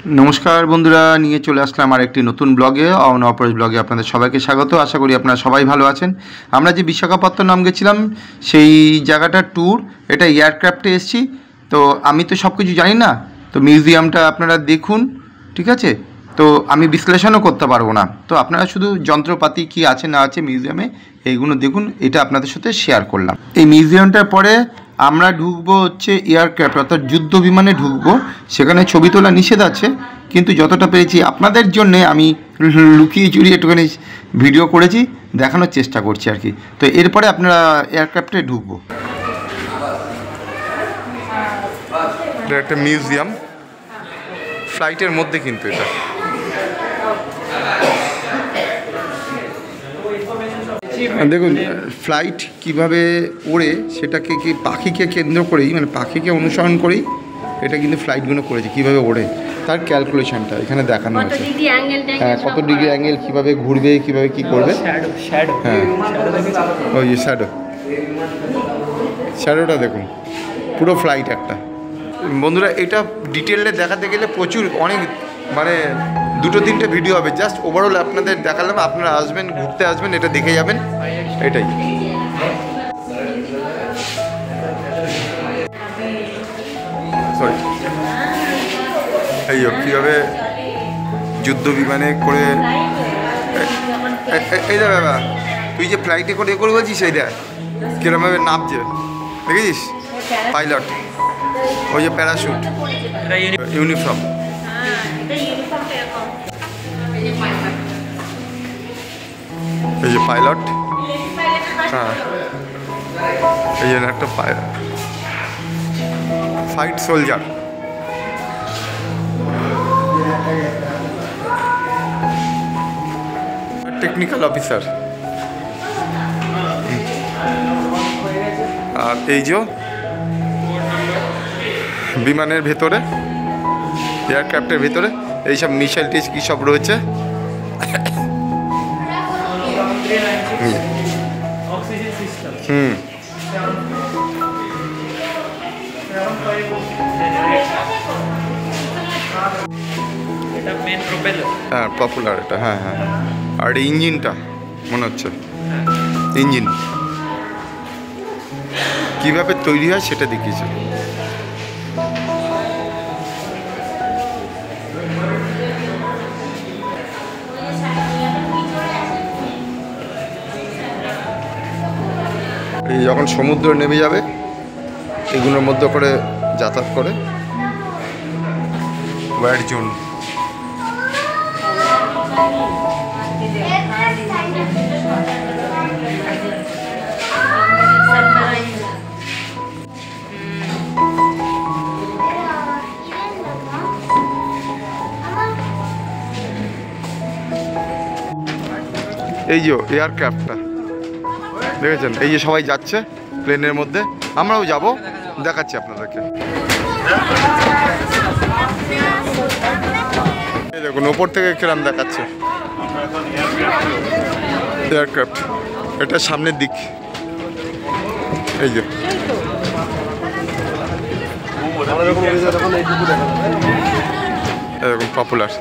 নমস্কার বন্ধুরা, নিয়ে চলে আসলাম আর একটি নতুন ব্লগে। অপরেশ ব্লগে আপনাদের সবাইকে স্বাগত। আশা করি আপনারা সবাই ভালো আছেন। আমরা যে বিশাখাপত্তনম গেছিলাম সেই জায়গাটার ট্যুর, এটা এয়ারক্রাফটে এসেছি। তো আমি তো সব কিছু জানি না, তো মিউজিয়ামটা আপনারা দেখুন, ঠিক আছে? তো আমি বিশ্লেষণও করতে পারবো না, তো আপনারা শুধু যন্ত্রপাতি কি আছে না আছে মিউজিয়ামে এইগুলো দেখুন, এটা আপনাদের সাথে শেয়ার করলাম। এই মিউজিয়ামটার পরে আমরা ঢুকবো হচ্ছে এয়ারক্রাফট, অর্থাৎ যুদ্ধ বিমানে ঢুকবো। সেখানে ছবি তোলা নিষেধ আছে, কিন্তু যতটা পেরেছি আপনাদের জন্যে আমি লুকিয়ে চুরিয়ে একটুখানি ভিডিও করেছি, দেখানোর চেষ্টা করছি আর কি। তো এরপরে আপনারা এয়ারক্রাফটে ঢুকবো। এটা একটা মিউজিয়াম, ফ্লাইটের মধ্যে কিন্তু এটা। দেখুন ফ্লাইট কিভাবে ওড়ে, সেটাকে কি পাখিকে কেন্দ্র করেই, মানে পাখিকে অনুসরণ করেই এটা কিন্তু ফ্লাইটগুলো করেছে। কীভাবে ওড়ে তার ক্যালকুলেশনটা এখানে দেখানো হয়েছে। হ্যাঁ, কত ডিগ্রি অ্যাঙ্গেল, কীভাবে ঘুরবে, কীভাবে কী করবে। হ্যাঁ, ওই যে শ্যাডোটা দেখুন, পুরো ফ্লাইট একটা। বন্ধুরা এটা ডিটেলে দেখাতে গেলে প্রচুর অনেক, মানে 2-3টে ভিডিও হবে। জাস্ট ওভারঅল আপনাদের দেখালাম, আপনারা আসবেন, ঘুরতে আসবেন, এটা দেখে যাবেন, এটাই। সরি, এই কীভাবে যুদ্ধ বিমানে করে, এই দেখ বাবা, তুই যে ফ্লাইটে করে করে বলছিস, এই দেখ কীরকমভাবে নামছে, দেখেছিস? পাইলট, ওই যে প্যারাশুট, ইউনিফর্ম। এই যে পাইলট, হ্যাঁ, এই জন্য একটা ফাইট সোলজার। Technical officer. আর এই যে বিমানের ভেতরে, এয়ারক্রাফটের ভেতরে এইসব মিসাইল টিস কী সব রয়েছে। হ্যাঁ, পপুলার এটা। হ্যাঁ হ্যাঁ, আর ইঞ্জিনটা মনে হচ্ছে ইঞ্জিন কীভাবে তৈরি হয় সেটা দেখিয়েছে। এই যখন সমুদ্র নেমে যাবে, এগুলোর মধ্যে করে যাতায়াত করে ওয়ার জোন। এই যে এয়ারক্রাফটটা দেখেছেন, এই যে সবাই যাচ্ছে প্লেনের মধ্যে, আমরাও যাব, দেখাচ্ছি আপনাদেরকে। এই দেখুন ওপর থেকে কিরম দেখাচ্ছে এয়ারক্রাফট, এটা সামনের দিক। এই যে এরকম পপুলার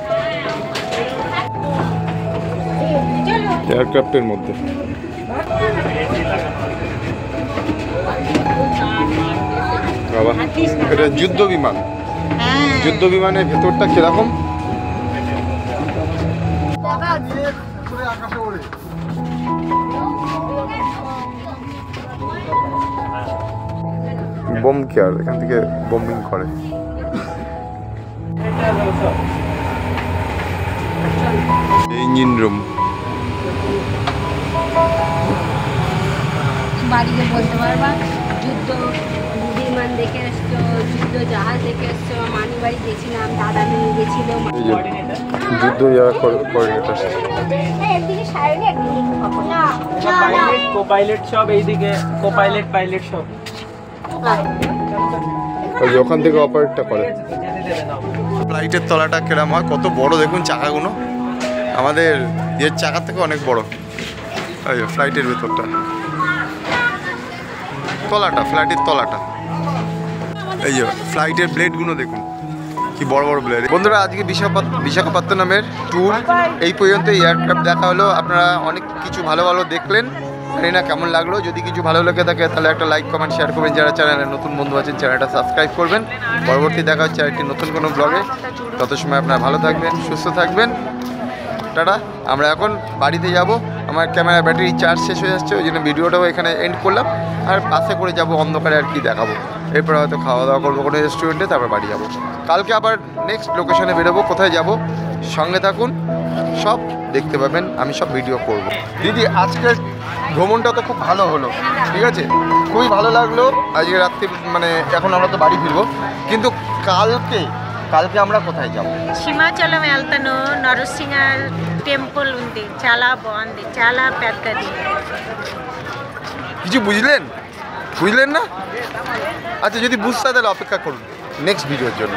এয়ারক্রাফটের মধ্যে। বাবা, এটা যুদ্ধ বিমান। যুদ্ধ বিমানের ভেতরটা কিরকম, বোম কেয়ার, এখান থেকে বোম্বিং করে। Engine room. বাড়িতে বলতে পারবা যুদ্ধ বিমান দেখে এসছো, যুদ্ধ জাহাজ দেখে এসছো, মানি বাড়ি গেছিলাম, দাদা নিয়ে গেছিল। যুদ্ধ কোঅর্ডিনেটর, কোপাইলট সব এইদিকে, কোপাইলট পাইলট সব ওখান থেকে অপারেটটা করে। ফ্লাইটের তলাটা কেরাম হয়, কত বড় দেখুন চাকাগুলো, আমাদের এর চাকার থেকে অনেক বড়। এই ফ্লাইটের ভেতরটা, তলাটা, ফ্লাইটের তলাটা। এই যে ফ্লাইটের ব্লেডগুলো দেখুন, কি বড় বড় ব্লেড। বন্ধুরা আজকে বিশাখাপত্তনমের ট্যুর এই পর্যন্ত। এয়ারক্রাফট দেখা হলো, আপনারা অনেক কিছু ভালো ভালো দেখলেন, জানি না কেমন লাগলো। যদি কিছু ভালো লেগে থাকে তাহলে একটা লাইক কমেন্ট শেয়ার করবেন। যারা চ্যানেলে নতুন বন্ধু আছেন চ্যানেলটা সাবস্ক্রাইব করবেন। পরবর্তী দেখা হচ্ছে একটি নতুন কোনো ব্লগে। তত সময় আপনারা ভালো থাকবেন, সুস্থ থাকবেন। টাটা। আমরা এখন বাড়িতে যাব, আমার ক্যামেরা ব্যাটারি চার্জ শেষ হয়ে যাচ্ছে, ওই জন্য ভিডিওটাও এখানে এন্ড করলাম। আর বাসে করে যাব, অন্ধকারে আর কি দেখাবো। এরপর হয়তো খাওয়া দাওয়া করবো কোনো রেস্টুরেন্টে, তারপর বাড়ি যাব। কালকে আবার নেক্সট লোকেশনে বেরোবো, কোথায় যাব সঙ্গে থাকুন, সব দেখতে পাবেন, আমি সব ভিডিও করব। দিদি আজকের ভ্রমণটা তো খুব ভালো হলো, ঠিক আছে, খুবই ভালো লাগলো। আজকে রাত্রি মানে এখন আমরা তো বাড়ি ফিরবো, কিন্তু কালকে আমরা কোথায় যাব? సింహాచలం వెళ్తాను. నరసింహ టెంపుల్ ఉంది, చాలా బాగుంది, చాలా పెద్దది. কিছু বুঝলেন না? আচ্ছা যদি বুঝতে তাহলে অপেক্ষা করুন নেক্সট ভিডিওর জন্য।